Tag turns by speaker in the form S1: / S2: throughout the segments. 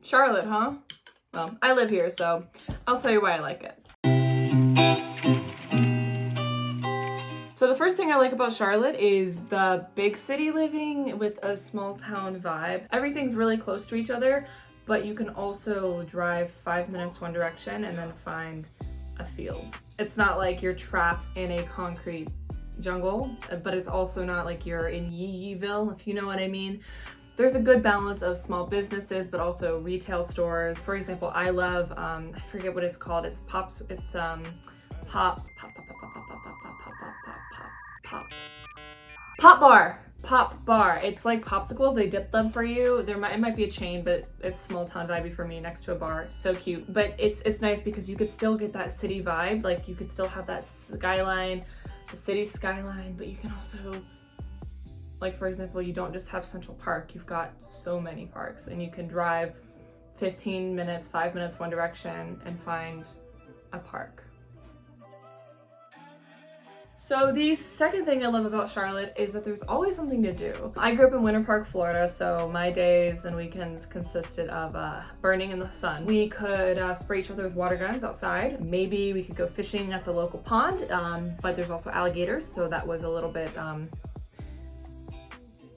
S1: Charlotte, huh? Well, I live here, so I'll tell you why I like it. So the first thing I like about Charlotte is the big city living with a small town vibe. Everything's really close to each other, but you can also drive 5 minutes one direction and then find a field. It's not like you're trapped in a concrete jungle, but it's also not like you're in Yeeville, if you know what I mean. There's a good balance of small businesses, but also retail stores. For example, I love, I forget what it's called. It's Pop Bar. It's like popsicles, they dip them for you. It might be a chain, but it's small town vibey for me next to a bar. So cute. But it's nice because you could still get that city vibe. Like you could still have that skyline, the city skyline, but you can also, like for example, you don't just have Central Park, you've got so many parks and you can drive 15 minutes, 5 minutes one direction and find a park. So the second thing I love about Charlotte is that there's always something to do. I grew up in Winter Park, Florida, so my days and weekends consisted of burning in the sun. We could spray each other with water guns outside. Maybe we could go fishing at the local pond, but there's also alligators, so that was a little bit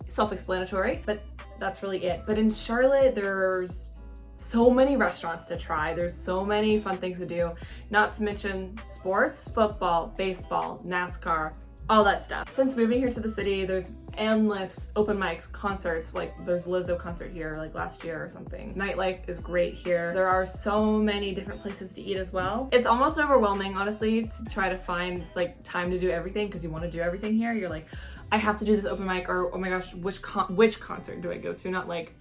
S1: self-explanatory, but that's really it. But in Charlotte, there's so many restaurants to try. There's so many fun things to do, not to mention sports, football, baseball, NASCAR, all that stuff. Since moving here to the city, there's endless open mics, concerts, like there's Lizzo concert here like last year or something. Nightlife is great here. There are so many different places to eat as well. It's almost overwhelming, honestly, to try to find like time to do everything because you want to do everything here. You're like, I have to do this open mic, or oh my gosh, which concert do I go to? Not like,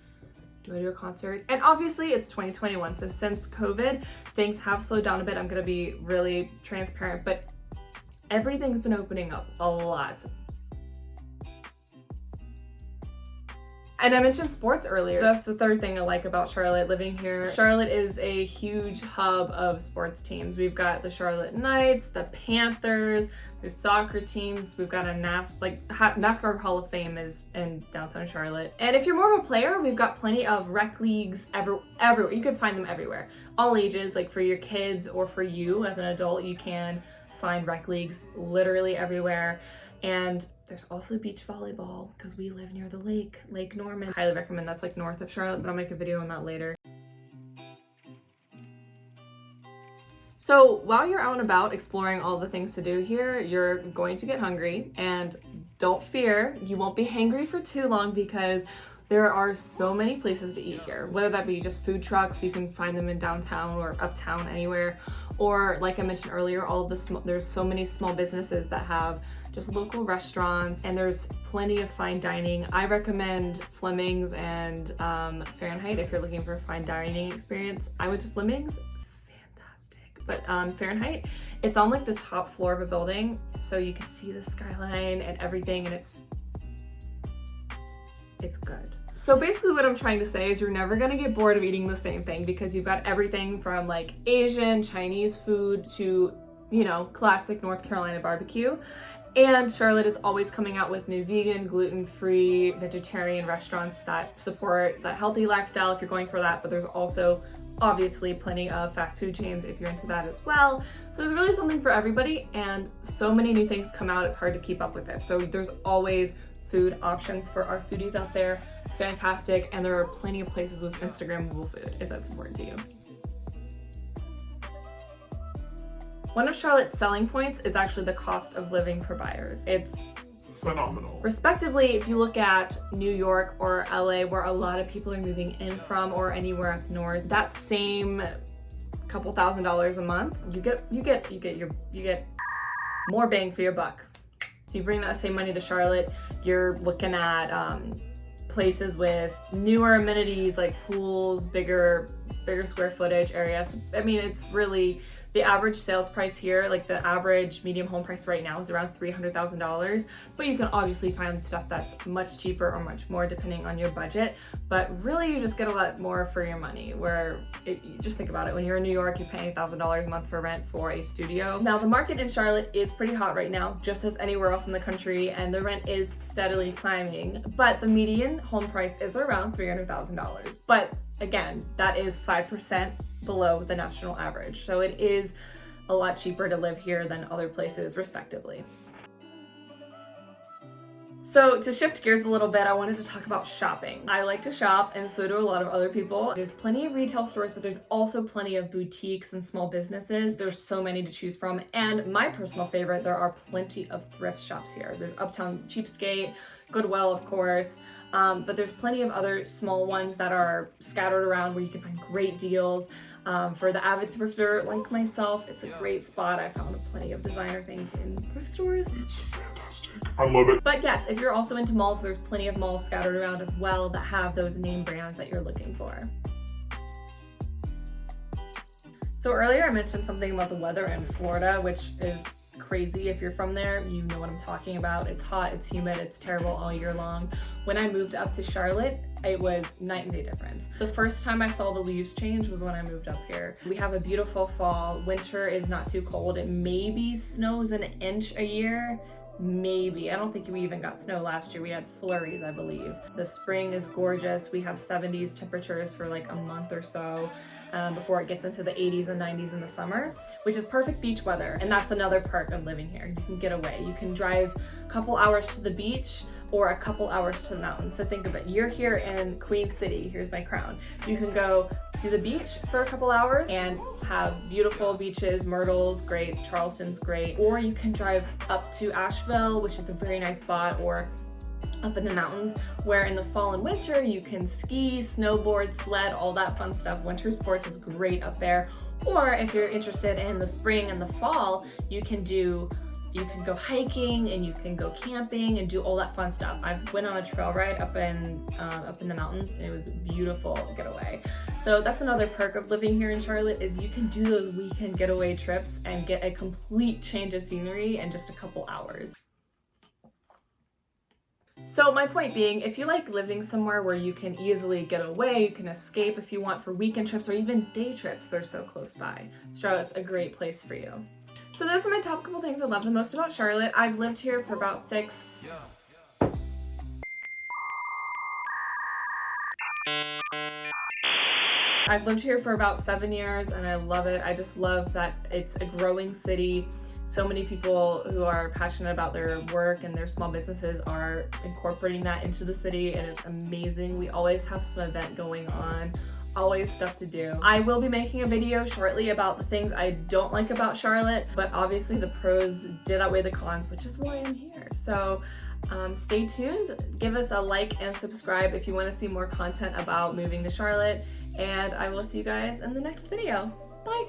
S1: do I do a concert? And obviously it's 2021, so since COVID, things have slowed down a bit. I'm gonna be really transparent, but everything's been opening up a lot. And I mentioned sports earlier. That's the third thing I like about Charlotte living here. Charlotte is a huge hub of sports teams. We've got the Charlotte Knights, the Panthers, there's soccer teams. We've got a NASCAR Hall of Fame is in downtown Charlotte. And if you're more of a player, we've got plenty of rec leagues everywhere. You can find them everywhere. All ages, like for your kids or for you as an adult, you can find rec leagues literally everywhere. And there's also beach volleyball because we live near the lake, Lake Norman. Highly recommend. That's like north of Charlotte, but I'll make a video on that later. So while you're out and about exploring all the things to do here, you're going to get hungry, and don't fear, you won't be hangry for too long because there are so many places to eat here, whether that be just food trucks, you can find them in downtown or uptown, anywhere, or like I mentioned earlier, there's so many small businesses that have just local restaurants, and there's plenty of fine dining. I recommend Fleming's and Fahrenheit if you're looking for a fine dining experience. I went to Fleming's, fantastic. But Fahrenheit, it's on like the top floor of a building, so you can see the skyline and everything, and it's good. So basically what I'm trying to say is you're never gonna get bored of eating the same thing because you've got everything from like Asian, Chinese food to, you know, classic North Carolina barbecue. And Charlotte is always coming out with new vegan, gluten-free, vegetarian restaurants that support that healthy lifestyle if you're going for that, but there's also obviously plenty of fast food chains if you're into that as well. So there's really something for everybody, and so many new things come out, it's hard to keep up with it. So there's always food options for our foodies out there. Fantastic, and there are plenty of places with Instagrammable food if that's important to you. One of Charlotte's selling points is actually the cost of living for buyers. It's
S2: phenomenal.
S1: Respectively, if you look at New York or LA, where a lot of people are moving in from, or anywhere up north, that same couple $1,000s a month, you get more bang for your buck. So you bring that same money to Charlotte, you're looking at places with newer amenities like pools, bigger square footage areas. I mean, it's really, the average sales price here, like the average medium home price right now is around $300,000, but you can obviously find stuff that's much cheaper or much more depending on your budget, but really you just get a lot more for your money, where just think about it, when you're in New York, you're paying $1,000 a month for rent for a studio. Now the market in Charlotte is pretty hot right now, just as anywhere else in the country, and the rent is steadily climbing, but the median home price is around $300,000. But again, that is 5% below the national average. So it is a lot cheaper to live here than other places, respectively. So to shift gears a little bit, I wanted to talk about shopping. I like to shop, and so do a lot of other people. There's plenty of retail stores, but there's also plenty of boutiques and small businesses. There's so many to choose from. And my personal favorite, there are plenty of thrift shops here. There's Uptown Cheapskate, Goodwill, of course, but there's plenty of other small ones that are scattered around where you can find great deals. For the avid thrifter like myself, it's a great spot. I found plenty of designer things in thrift stores.
S2: It's fantastic. I love it.
S1: But yes, if you're also into malls, there's plenty of malls scattered around as well that have those name brands that you're looking for. So earlier I mentioned something about the weather in Florida, which is crazy. If you're from there, you know what I'm talking about. It's hot, it's humid, it's terrible all year long. When I moved up to Charlotte, it was night and day difference. The first time I saw the leaves change was when I moved up here. We have a beautiful fall. Winter is not too cold. It maybe snows an inch a year. Maybe. I don't think we even got snow last year. We had flurries, I believe. The spring is gorgeous. We have 70s temperatures for like a month or so. Before it gets into the 80s and 90s in the summer, which is perfect beach weather. And that's another perk of living here. You can get away. You can drive a couple hours to the beach or a couple hours to the mountains. So think of it. You're here in Queen City. Here's my crown. You can go to the beach for a couple hours and have beautiful beaches. Myrtle's great, Charleston's great. Or you can drive up to Asheville, which is a very nice spot, or up in the mountains, where in the fall and winter you can ski, snowboard, sled, all that fun stuff. Winter sports is great up there. Or if you're interested in the spring and the fall, you can go hiking and you can go camping and do all that fun stuff. I went on a trail ride up in the mountains, and it was a beautiful getaway. So that's another perk of living here in Charlotte, is you can do those weekend getaway trips and get a complete change of scenery in just a couple hours. So my point being, if you like living somewhere where you can easily get away, you can escape if you want for weekend trips or even day trips, they're so close by. Charlotte's a great place for you. So those are my top couple things I love the most about Charlotte. I've lived here for about I've lived here for about 7 years, and I love it. I just love that it's a growing city. So many people who are passionate about their work and their small businesses are incorporating that into the city, and it's amazing. We always have some event going on, always stuff to do. I will be making a video shortly about the things I don't like about Charlotte, but obviously the pros did outweigh the cons, which is why I'm here. So stay tuned, give us a like and subscribe if you want to see more content about moving to Charlotte, and I will see you guys in the next video. Bye!